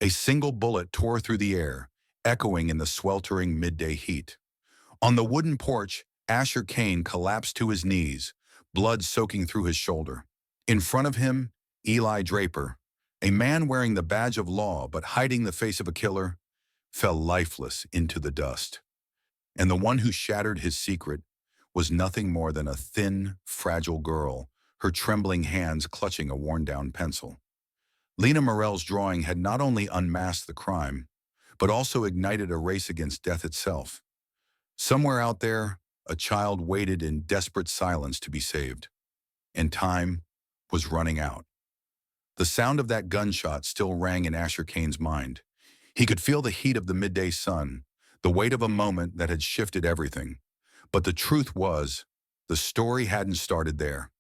A single bullet tore through the air, echoing in the sweltering midday heat. On the wooden porch, Asher Kane collapsed to his knees, blood soaking through his shoulder. In front of him, Eli Draper, a man wearing the badge of law but hiding the face of a killer, fell lifeless into the dust. And the one who shattered his secret was nothing more than a thin, fragile girl, her trembling hands clutching a worn-down pencil. Lena Morell's drawing had not only unmasked the crime, but also ignited a race against death itself. Somewhere out there, a child waited in desperate silence to be saved, and time was running out. The sound of that gunshot still rang in Asher Kane's mind. He could feel the heat of the midday sun, the weight of a moment that had shifted everything. But the truth was, the story hadn't started there.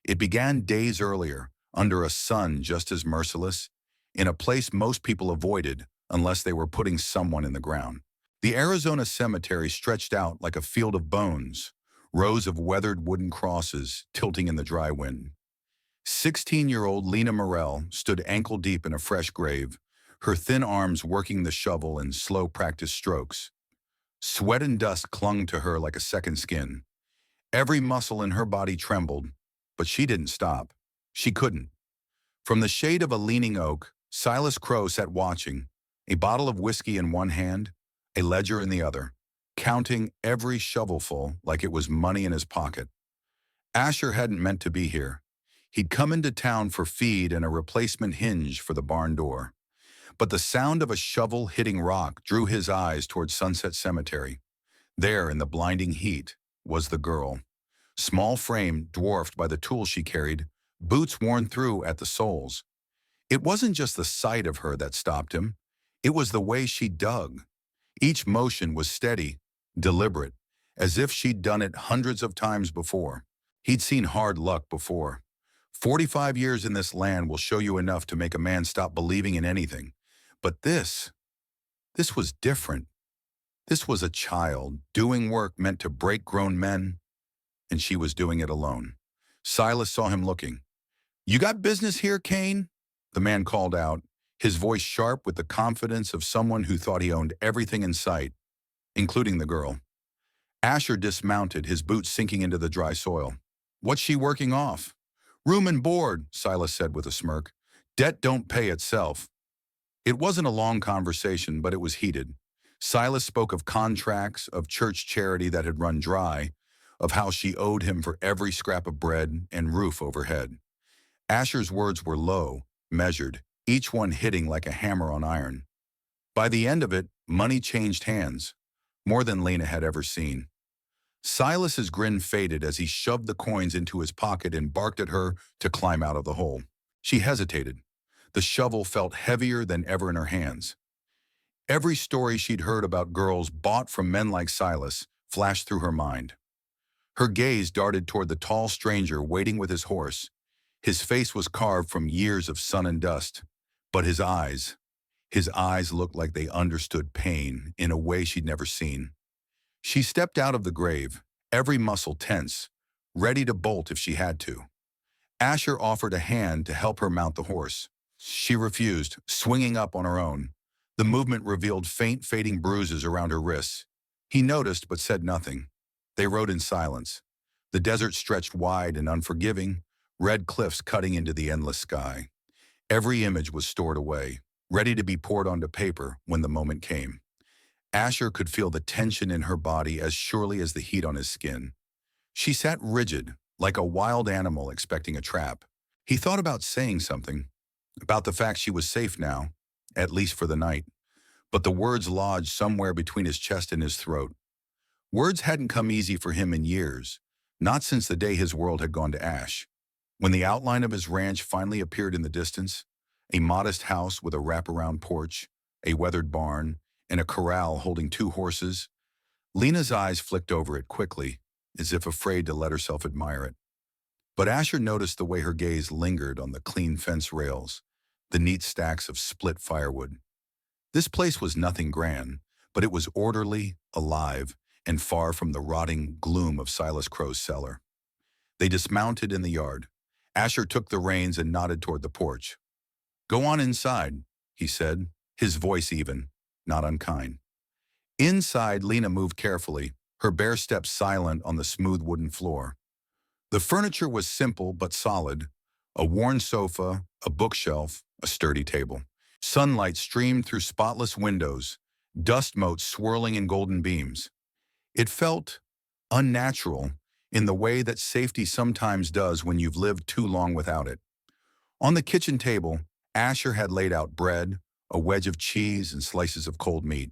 It began days earlier, under a sun just as merciless, in a place most people avoided unless they were putting someone in the ground. The Arizona cemetery stretched out like a field of bones, rows of weathered wooden crosses tilting in the dry wind. 16-year-old Lena Morell stood ankle-deep in a fresh grave, her thin arms working the shovel in slow practice strokes. Sweat and dust clung to her like a second skin. Every muscle in her body trembled, but she didn't stop. She couldn't. From the shade of a leaning oak, Silas Crow sat watching, a bottle of whiskey in one hand, a ledger in the other, counting every shovelful like it was money in his pocket. Asher hadn't meant to be here. He'd come into town for feed and a replacement hinge for the barn door. But the sound of a shovel hitting rock drew his eyes toward Sunset Cemetery. There, in the blinding heat, was the girl. Small frame, dwarfed by the tools she carried, boots worn through at the soles. It wasn't just the sight of her that stopped him. It was the way she dug. Each motion was steady, deliberate, as if she'd done it hundreds of times before. He'd seen hard luck before. 45 years in this land will show you enough to make a man stop believing in anything. But this was different. This was a child doing work meant to break grown men, and she was doing it alone. Silas saw him looking. "You got business here, Kane?" The man called out, his voice sharp with the confidence of someone who thought he owned everything in sight, including the girl. Asher dismounted, his boots sinking into the dry soil. "What's she working off?" "Room and board," Silas said with a smirk. "Debt don't pay itself." It wasn't a long conversation, but it was heated. Silas spoke of contracts, of church charity that had run dry, of how she owed him for every scrap of bread and roof overhead. Asher's words were low, measured, each one hitting like a hammer on iron. By the end of it, money changed hands, more than Lena had ever seen. Silas's grin faded as he shoved the coins into his pocket and barked at her to climb out of the hole. She hesitated. The shovel felt heavier than ever in her hands. Every story she'd heard about girls bought from men like Silas flashed through her mind. Her gaze darted toward the tall stranger waiting with his horse. His face was carved from years of sun and dust, but his eyes looked like they understood pain in a way she'd never seen. She stepped out of the grave, every muscle tense, ready to bolt if she had to. Asher offered a hand to help her mount the horse. She refused, swinging up on her own. The movement revealed faint, fading bruises around her wrists. He noticed but said nothing. They rode in silence. The desert stretched wide and unforgiving, red cliffs cutting into the endless sky. Every image was stored away, ready to be poured onto paper when the moment came. Asher could feel the tension in her body as surely as the heat on his skin. She sat rigid, like a wild animal expecting a trap. He thought about saying something, about the fact she was safe now, at least for the night. But the words lodged somewhere between his chest and his throat. Words hadn't come easy for him in years, not since the day his world had gone to ash. When the outline of his ranch finally appeared in the distance, a modest house with a wraparound porch, a weathered barn, and a corral holding 2 horses, Lena's eyes flicked over it quickly, as if afraid to let herself admire it. But Asher noticed the way her gaze lingered on the clean fence rails, the neat stacks of split firewood. This place was nothing grand, but it was orderly, alive, and far from the rotting gloom of Silas Crow's cellar. They dismounted in the yard. Asher took the reins and nodded toward the porch. "Go on inside," he said, his voice even, not unkind. Inside, Lena moved carefully, her bare steps silent on the smooth wooden floor. The furniture was simple but solid: a worn sofa, a bookshelf, a sturdy table. Sunlight streamed through spotless windows, dust motes swirling in golden beams. It felt unnatural in the way that safety sometimes does when you've lived too long without it. On the kitchen table, Asher had laid out bread, a wedge of cheese, and slices of cold meat.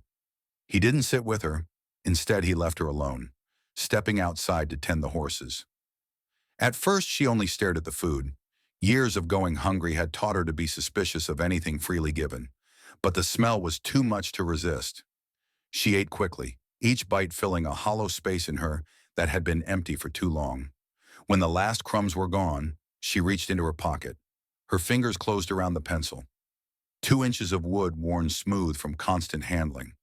He didn't sit with her. Instead, he left her alone, stepping outside to tend the horses. At first, she only stared at the food. Years of going hungry had taught her to be suspicious of anything freely given, but the smell was too much to resist. She ate quickly, each bite filling a hollow space in her that had been empty for too long. When the last crumbs were gone, she reached into her pocket. Her fingers closed around the pencil, 2 inches of wood worn smooth from constant handling.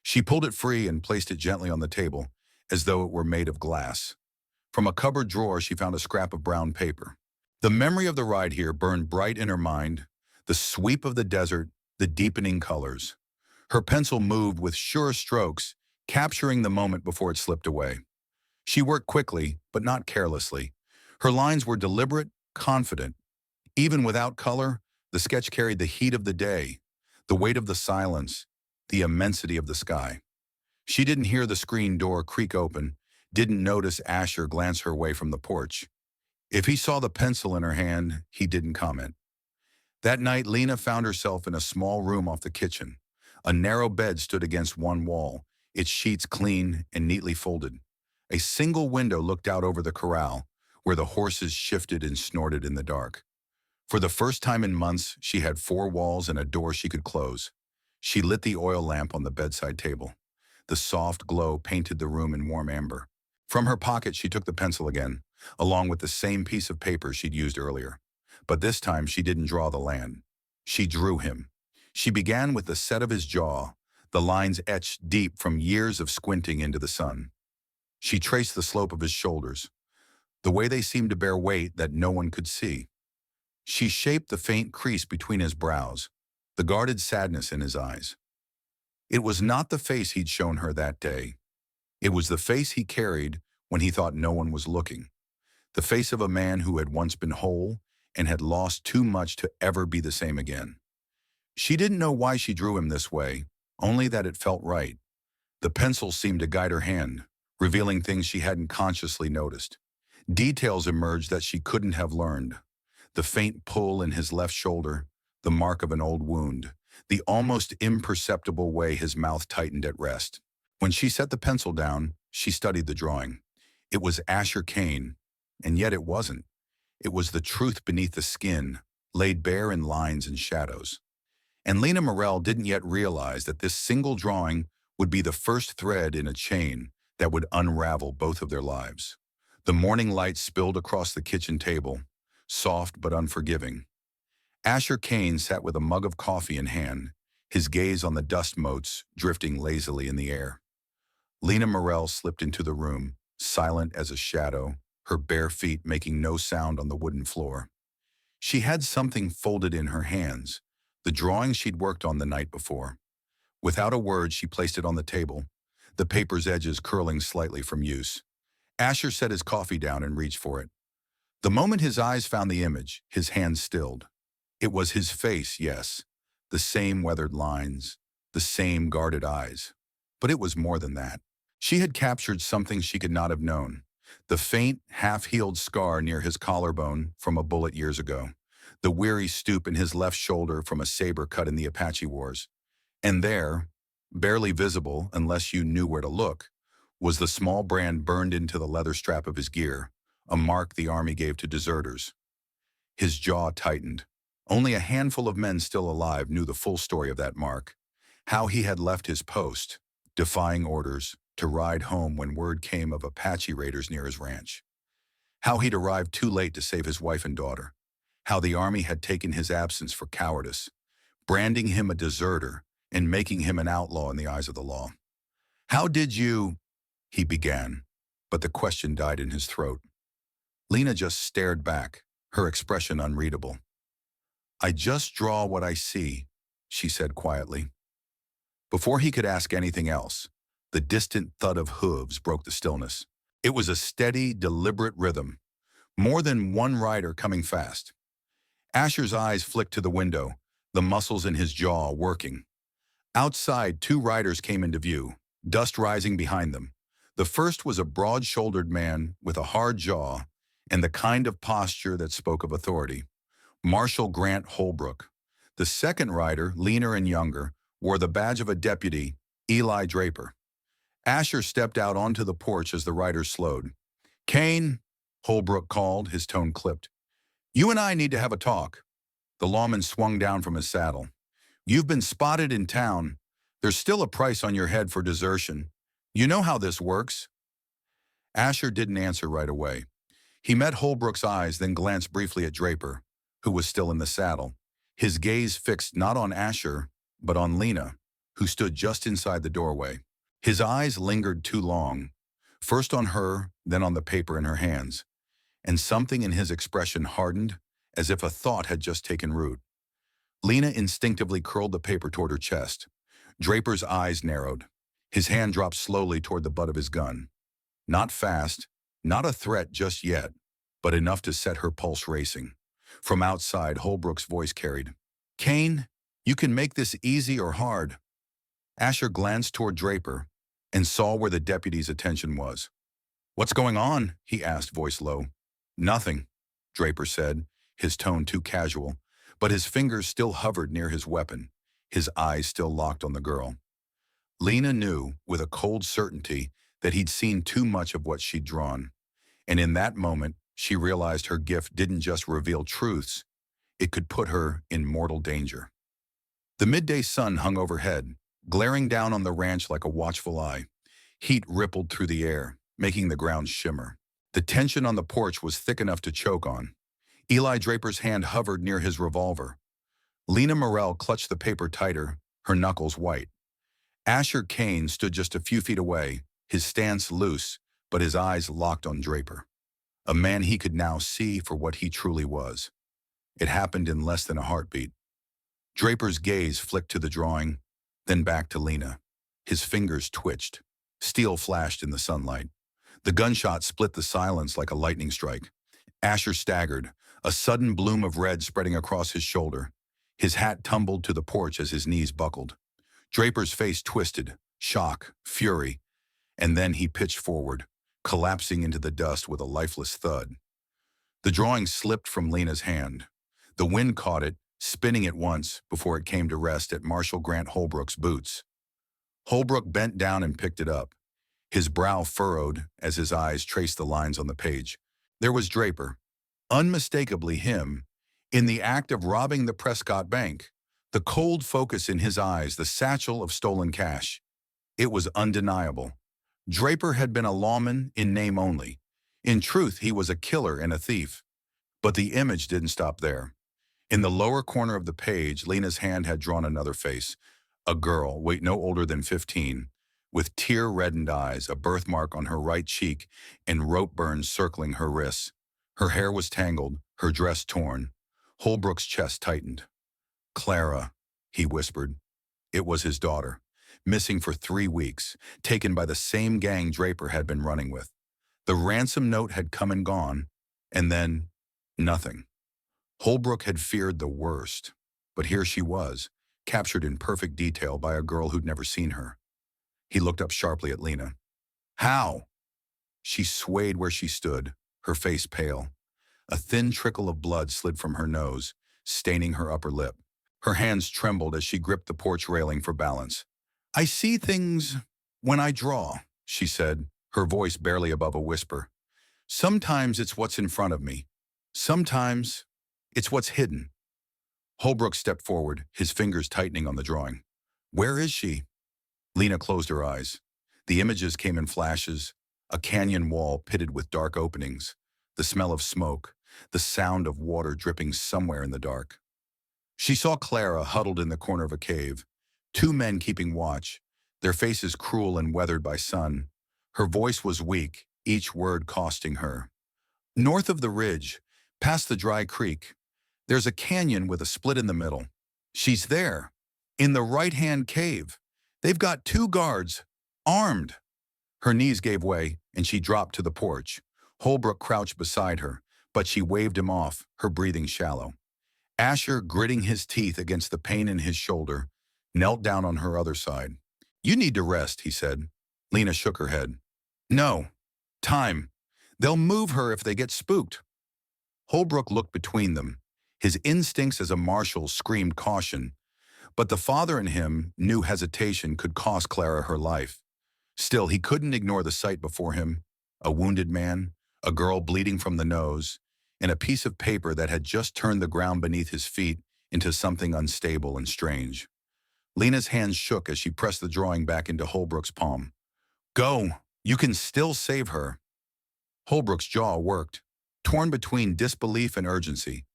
She pulled it free and placed it gently on the table, as though it were made of glass. From a cupboard drawer, she found a scrap of brown paper. The memory of the ride here burned bright in her mind, the sweep of the desert, the deepening colors. Her pencil moved with sure strokes, capturing the moment before it slipped away. She worked quickly, but not carelessly. Her lines were deliberate, confident. Even without color, the sketch carried the heat of the day, the weight of the silence, the immensity of the sky. She didn't hear the screen door creak open, didn't notice Asher glance her way from the porch. If he saw the pencil in her hand, he didn't comment. That night, Lena found herself in a small room off the kitchen. A narrow bed stood against one wall, its sheets clean and neatly folded. A single window looked out over the corral, where the horses shifted and snorted in the dark. For the first time in months, she had 4 walls and a door she could close. She lit the oil lamp on the bedside table. The soft glow painted the room in warm amber. From her pocket, she took the pencil again, along with the same piece of paper she'd used earlier. But this time, she didn't draw the land. She drew him. She began with the set of his jaw, the lines etched deep from years of squinting into the sun. She traced the slope of his shoulders, the way they seemed to bear weight that no one could see. She shaped the faint crease between his brows, the guarded sadness in his eyes. It was not the face he'd shown her that day. It was the face he carried when he thought no one was looking. The face of a man who had once been whole and had lost too much to ever be the same again. She didn't know why she drew him this way, only that it felt right. The pencil seemed to guide her hand, revealing things she hadn't consciously noticed. Details emerged that she couldn't have learned. The faint pull in his left shoulder, the mark of an old wound, the almost imperceptible way his mouth tightened at rest. When she set the pencil down, she studied the drawing. It was Asher Kane, and yet it wasn't. It was the truth beneath the skin, laid bare in lines and shadows. And Lena Morell didn't yet realize that this single drawing would be the first thread in a chain that would unravel both of their lives. The morning light spilled across the kitchen table, soft but unforgiving. Asher Kane sat with a mug of coffee in hand, his gaze on the dust motes drifting lazily in the air. Lena Morell slipped into the room, silent as a shadow, her bare feet making no sound on the wooden floor. She had something folded in her hands, the drawing she'd worked on the night before. Without a word, she placed it on the table, the paper's edges curling slightly from use. Asher set his coffee down and reached for it. The moment his eyes found the image, his hands stilled. It was his face, yes, the same weathered lines, the same guarded eyes. But it was more than that. She had captured something she could not have known. The faint, half-healed scar near his collarbone from a bullet years ago. The weary stoop in his left shoulder from a saber cut in the Apache Wars. And there, barely visible unless you knew where to look, was the small brand burned into the leather strap of his gear, a mark the Army gave to deserters. His jaw tightened. Only a handful of men still alive knew the full story of that mark. How he had left his post, defying orders, to ride home when word came of Apache raiders near his ranch. How he'd arrived too late to save his wife and daughter. How the Army had taken his absence for cowardice, branding him a deserter and making him an outlaw in the eyes of the law. "How did you—" he began, but the question died in his throat. Lena just stared back, her expression unreadable. "I just draw what I see," she said quietly. Before he could ask anything else, the distant thud of hooves broke the stillness. It was a steady, deliberate rhythm, more than one rider coming fast. Asher's eyes flicked to the window, the muscles in his jaw working. Outside, two riders came into view, dust rising behind them. The first was a broad-shouldered man with a hard jaw and the kind of posture that spoke of authority. Marshal Grant Holbrook. The second rider, leaner and younger, wore the badge of a deputy, Eli Draper. Asher stepped out onto the porch as the riders slowed. "Kane," Holbrook called, his tone clipped. "You and I need to have a talk." The lawman swung down from his saddle. "You've been spotted in town. There's still a price on your head for desertion. You know how this works." Asher didn't answer right away. He met Holbrook's eyes, then glanced briefly at Draper, who was still in the saddle, his gaze fixed not on Asher, but on Lena, who stood just inside the doorway. His eyes lingered too long, first on her, then on the paper in her hands, and something in his expression hardened, as if a thought had just taken root. Lena instinctively curled the paper toward her chest. Draper's eyes narrowed. His hand dropped slowly toward the butt of his gun. Not fast, not a threat just yet, but enough to set her pulse racing. From outside, Holbrook's voice carried, "Kane, you can make this easy or hard." Asher glanced toward Draper and saw where the deputy's attention was. "What's going on?" he asked, voice low. "Nothing," Draper said, his tone too casual, but his fingers still hovered near his weapon, his eyes still locked on the girl. Lena knew, with a cold certainty, that he'd seen too much of what she'd drawn, and in that moment, she realized her gift didn't just reveal truths, it could put her in mortal danger. The midday sun hung overhead, glaring down on the ranch like a watchful eye. Heat rippled through the air, making the ground shimmer. The tension on the porch was thick enough to choke on. Eli Draper's hand hovered near his revolver. Lena Morrell clutched the paper tighter, her knuckles white. Asher Kane stood just a few feet away, his stance loose, but his eyes locked on Draper. A man he could now see for what he truly was. It happened in less than a heartbeat. Draper's gaze flicked to the drawing, then back to Lena. His fingers twitched. Steel flashed in the sunlight. The gunshot split the silence like a lightning strike. Asher staggered, a sudden bloom of red spreading across his shoulder. His hat tumbled to the porch as his knees buckled. Draper's face twisted, shock, fury, and then he pitched forward, collapsing into the dust with a lifeless thud. The drawing slipped from Lena's hand. The wind caught it, spinning it once before it came to rest at Marshal Grant Holbrook's boots. Holbrook bent down and picked it up. His brow furrowed as his eyes traced the lines on the page. There was Draper, unmistakably him, in the act of robbing the Prescott Bank. The cold focus in his eyes, the satchel of stolen cash. It was undeniable. Draper had been a lawman in name only. In truth, he was a killer and a thief. But the image didn't stop there. In the lower corner of the page, Lena's hand had drawn another face. A girl, weight no older than 15, with tear-reddened eyes, a birthmark on her right cheek, and rope burns circling her wrists. Her hair was tangled, her dress torn. Holbrook's chest tightened. "Clara," he whispered. It was his daughter, missing for 3 weeks, taken by the same gang Draper had been running with. The ransom note had come and gone, and then nothing. Holbrook had feared the worst, but here she was, captured in perfect detail by a girl who'd never seen her. He looked up sharply at Lena. "How?" She swayed where she stood, her face pale. A thin trickle of blood slid from her nose, staining her upper lip. Her hands trembled as she gripped the porch railing for balance. "I see things when I draw," she said, her voice barely above a whisper. "Sometimes it's what's in front of me. Sometimes it's what's hidden." Holbrook stepped forward, his fingers tightening on the drawing. "Where is she?" Lena closed her eyes. The images came in flashes, a canyon wall pitted with dark openings, the smell of smoke, the sound of water dripping somewhere in the dark. She saw Clara huddled in the corner of a cave, 2 men keeping watch, their faces cruel and weathered by sun. Her voice was weak, each word costing her. "North of the ridge, past the dry creek, there's a canyon with a split in the middle. She's there." In the right-hand cave. They've got 2 guards, armed. Her knees gave way, and she dropped to the porch. Holbrook crouched beside her, but she waved him off, her breathing shallow. Asher, gritting his teeth against the pain in his shoulder, knelt down on her other side. "You need to rest," he said. Lena shook her head. "No. Time. They'll move her if they get spooked." Holbrook looked between them. His instincts as a marshal screamed caution, but the father in him knew hesitation could cost Clara her life. Still, he couldn't ignore the sight before him: a wounded man, a girl bleeding from the nose, and a piece of paper that had just turned the ground beneath his feet into something unstable and strange. Lena's hands shook as she pressed the drawing back into Holbrook's palm. "Go! You can still save her." Holbrook's jaw worked, torn between disbelief and urgency.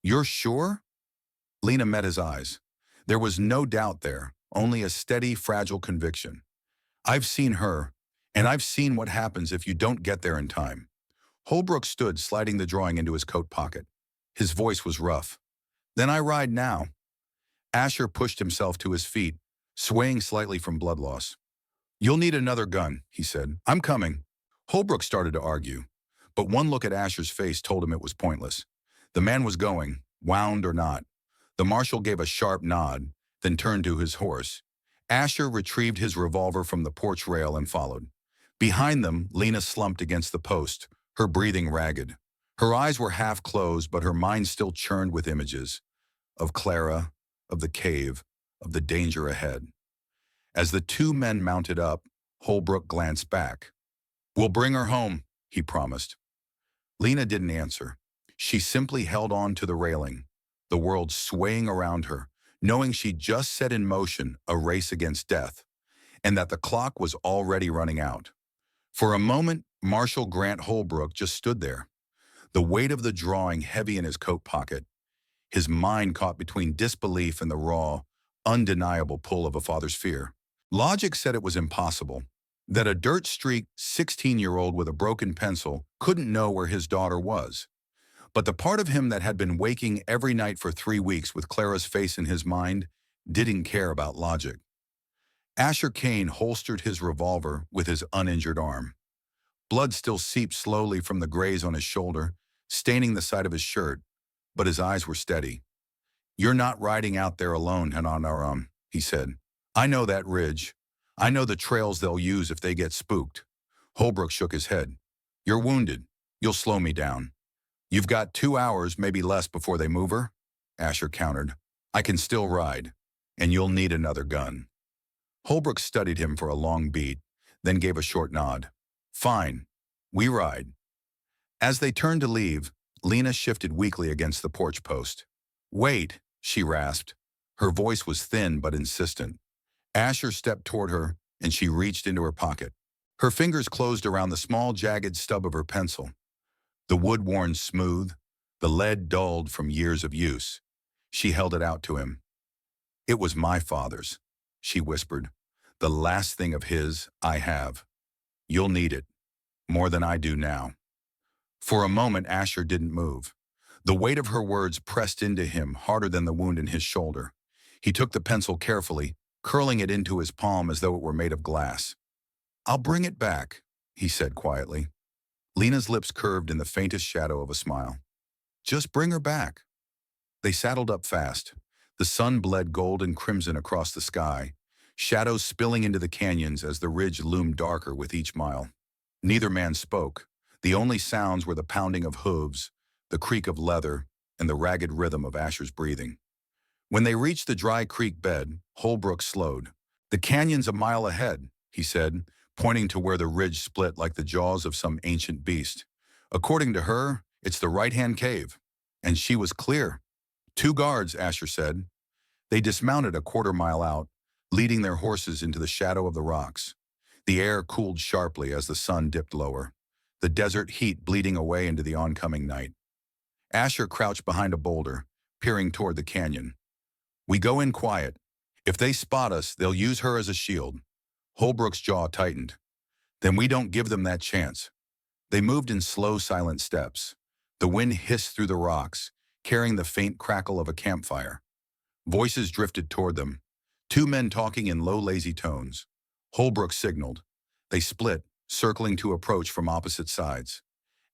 "You're sure?" Lena met his eyes. There was no doubt there, only a steady, fragile conviction. "I've seen her, and I've seen what happens if you don't get there in time." Holbrook stood, sliding the drawing into his coat pocket. His voice was rough. "Then I ride now." Asher pushed himself to his feet, swaying slightly from blood loss. "You'll need another gun," he said. "I'm coming." Holbrook started to argue, but one look at Asher's face told him it was pointless. The man was going, wound or not. The marshal gave a sharp nod, then turned to his horse. Asher retrieved his revolver from the porch rail and followed. Behind them, Lena slumped against the post, her breathing ragged. Her eyes were half closed, but her mind still churned with images of Clara, of the cave, of the danger ahead. As the 2 men mounted up, Holbrook glanced back. "We'll bring her home," he promised. Lena didn't answer. She simply held on to the railing, the world swaying around her, knowing she'd just set in motion a race against death, and that the clock was already running out. For a moment, Marshal Grant Holbrook just stood there, the weight of the drawing heavy in his coat pocket, his mind caught between disbelief and the raw, undeniable pull of a father's fear. Logic said it was impossible, that a dirt-streaked 16-year-old with a broken pencil couldn't know where his daughter was. But the part of him that had been waking every night for 3 weeks with Clara's face in his mind didn't care about logic. Asher Kane holstered his revolver with his uninjured arm. Blood still seeped slowly from the graze on his shoulder, staining the side of his shirt, but his eyes were steady. "You're not riding out there alone, Hananaram," he said. "I know that ridge. I know the trails they'll use if they get spooked." Holbrook shook his head. "You're wounded. You'll slow me down." "You've got 2 hours, maybe less, before they move her," Asher countered. "I can still ride, and you'll need another gun." Holbrook studied him for a long beat, then gave a short nod. "Fine. We ride." As they turned to leave, Lena shifted weakly against the porch post. "Wait," she rasped. Her voice was thin but insistent. Asher stepped toward her, and she reached into her pocket. Her fingers closed around the small, jagged stub of her pencil. The wood worn smooth, the lead dulled from years of use. She held it out to him. "It was my father's," she whispered. "The last thing of his I have. You'll need it, more than I do now." For a moment, Asher didn't move. The weight of her words pressed into him harder than the wound in his shoulder. He took the pencil carefully, curling it into his palm as though it were made of glass. "I'll bring it back," he said quietly. Lena's lips curved in the faintest shadow of a smile. "Just bring her back." They saddled up fast. The sun bled gold and crimson across the sky, shadows spilling into the canyons as the ridge loomed darker with each mile. Neither man spoke. The only sounds were the pounding of hooves, the creak of leather, and the ragged rhythm of Asher's breathing. When they reached the dry creek bed, Holbrook slowed. "The canyon's a mile ahead," he said, pointing to where the ridge split like the jaws of some ancient beast. "According to her, it's the right-hand cave." And she was clear. 2 guards, Asher said. They dismounted a quarter-mile out, leading their horses into the shadow of the rocks. The air cooled sharply as the sun dipped lower, the desert heat bleeding away into the oncoming night. Asher crouched behind a boulder, peering toward the canyon. "We go in quiet. If they spot us, they'll use her as a shield." Holbrook's jaw tightened. "Then we don't give them that chance." They moved in slow, silent steps. The wind hissed through the rocks, carrying the faint crackle of a campfire. Voices drifted toward them, Two men talking in low, lazy tones. Holbrook signaled. They split, circling to approach from opposite sides.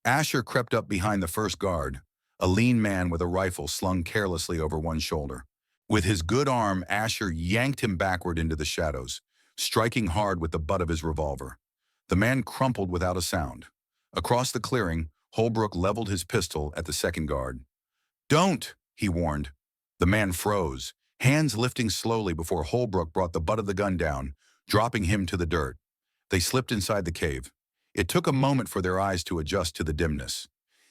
Asher crept up behind the first guard, a lean man with a rifle slung carelessly over one shoulder. With his good arm, Asher yanked him backward into the shadows, striking hard with the butt of his revolver. The man crumpled without a sound. Across the clearing, Holbrook leveled his pistol at the second guard. "Don't!" he warned. The man froze, hands lifting slowly before Holbrook brought the butt of the gun down, dropping him to the dirt. They slipped inside the cave. It took a moment for their eyes to adjust to the dimness.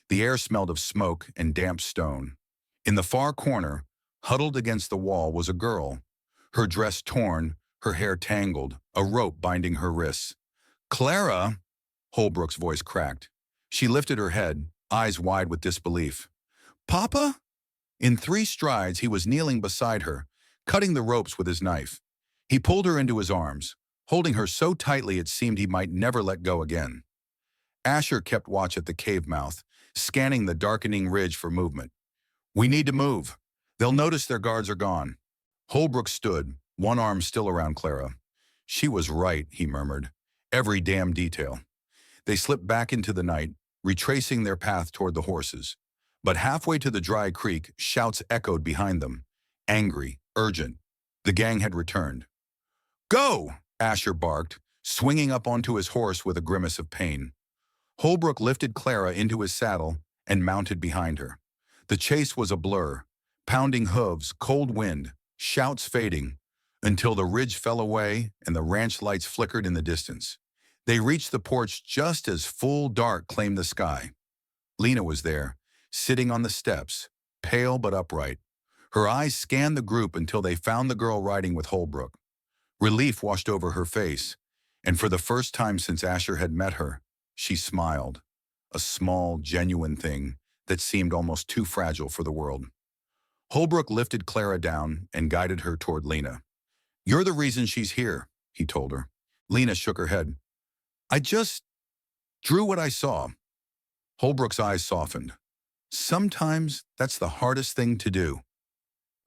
The air smelled of smoke and damp stone. In the far corner, huddled against the wall, was a girl. Her dress torn, her hair tangled, a rope binding her wrists. "Clara!" Holbrook's voice cracked. She lifted her head, eyes wide with disbelief. "Papa?" In 3 strides, he was kneeling beside her, cutting the ropes with his knife. He pulled her into his arms, holding her so tightly it seemed he might never let go again. Asher kept watch at the cave mouth, scanning the darkening ridge for movement. "We need to move. They'll notice their guards are gone." Holbrook stood, one arm still around Clara. "She was right," he murmured. "Every damn detail." They slipped back into the night, retracing their path toward the horses. But halfway to the dry creek, shouts echoed behind them. Angry, urgent. The gang had returned. "Go!" Asher barked, swinging up onto his horse with a grimace of pain. Holbrook lifted Clara into his saddle and mounted behind her. The chase was a blur. Pounding hooves, cold wind, shouts fading, until the ridge fell away and the ranch lights flickered in the distance. They reached the porch just as full dark claimed the sky. Lena was there, sitting on the steps, pale but upright. Her eyes scanned the group until they found the girl riding with Holbrook. Relief washed over her face, and for the first time since Asher had met her, she smiled, a small, genuine thing that seemed almost too fragile for the world. Holbrook lifted Clara down and guided her toward Lena. "You're the reason she's here," he told her. Lena shook her head. "I just drew what I saw." Holbrook's eyes softened. "Sometimes that's the hardest thing to do."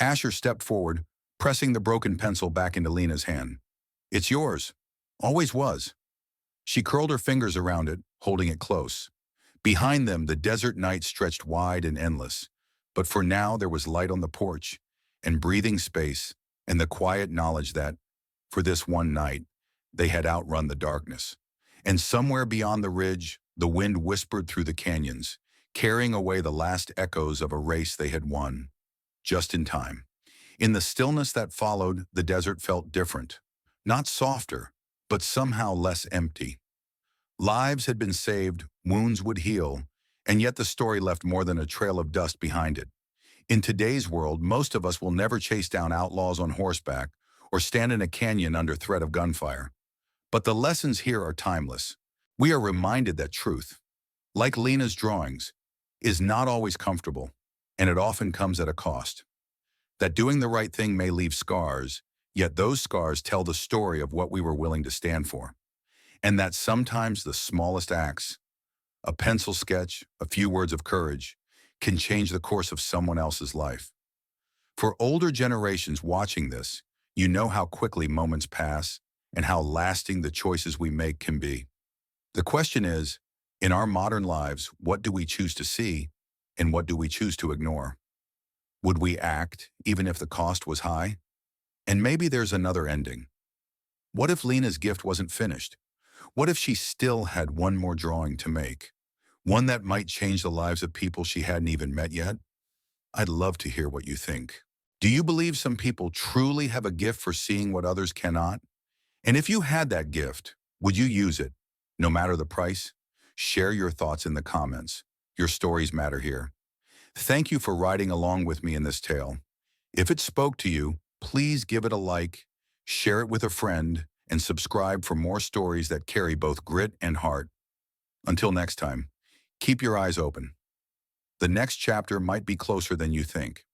Asher stepped forward, pressing the broken pencil back into Lena's hand. "It's yours. Always was." She curled her fingers around it, holding it close. Behind them, the desert night stretched wide and endless. But for now, there was light on the porch, and breathing space, and the quiet knowledge that, for this one night, they had outrun the darkness. And somewhere beyond the ridge, the wind whispered through the canyons, carrying away the last echoes of a race they had won. Just in time. In the stillness that followed, the desert felt different. Not softer, but somehow less empty. Lives had been saved, wounds would heal, and yet the story left more than a trail of dust behind it. In today's world, most of us will never chase down outlaws on horseback or stand in a canyon under threat of gunfire. But the lessons here are timeless. We are reminded that truth, like Lena's drawings, is not always comfortable, and it often comes at a cost. That doing the right thing may leave scars, yet those scars tell the story of what we were willing to stand for. And that sometimes the smallest acts, a pencil sketch, a few words of courage, can change the course of someone else's life. For older generations watching this, you know how quickly moments pass and how lasting the choices we make can be. The question is, in our modern lives, what do we choose to see and what do we choose to ignore? Would we act even if the cost was high? And maybe there's another ending. What if Lena's gift wasn't finished? What if she still had one more drawing to make? One that might change the lives of people she hadn't even met yet? I'd love to hear what you think. Do you believe some people truly have a gift for seeing what others cannot? And if you had that gift, would you use it, no matter the price? Share your thoughts in the comments. Your stories matter here. Thank you for riding along with me in this tale. If it spoke to you, please give it a like, share it with a friend, and subscribe for more stories that carry both grit and heart. Until next time, keep your eyes open. The next chapter might be closer than you think.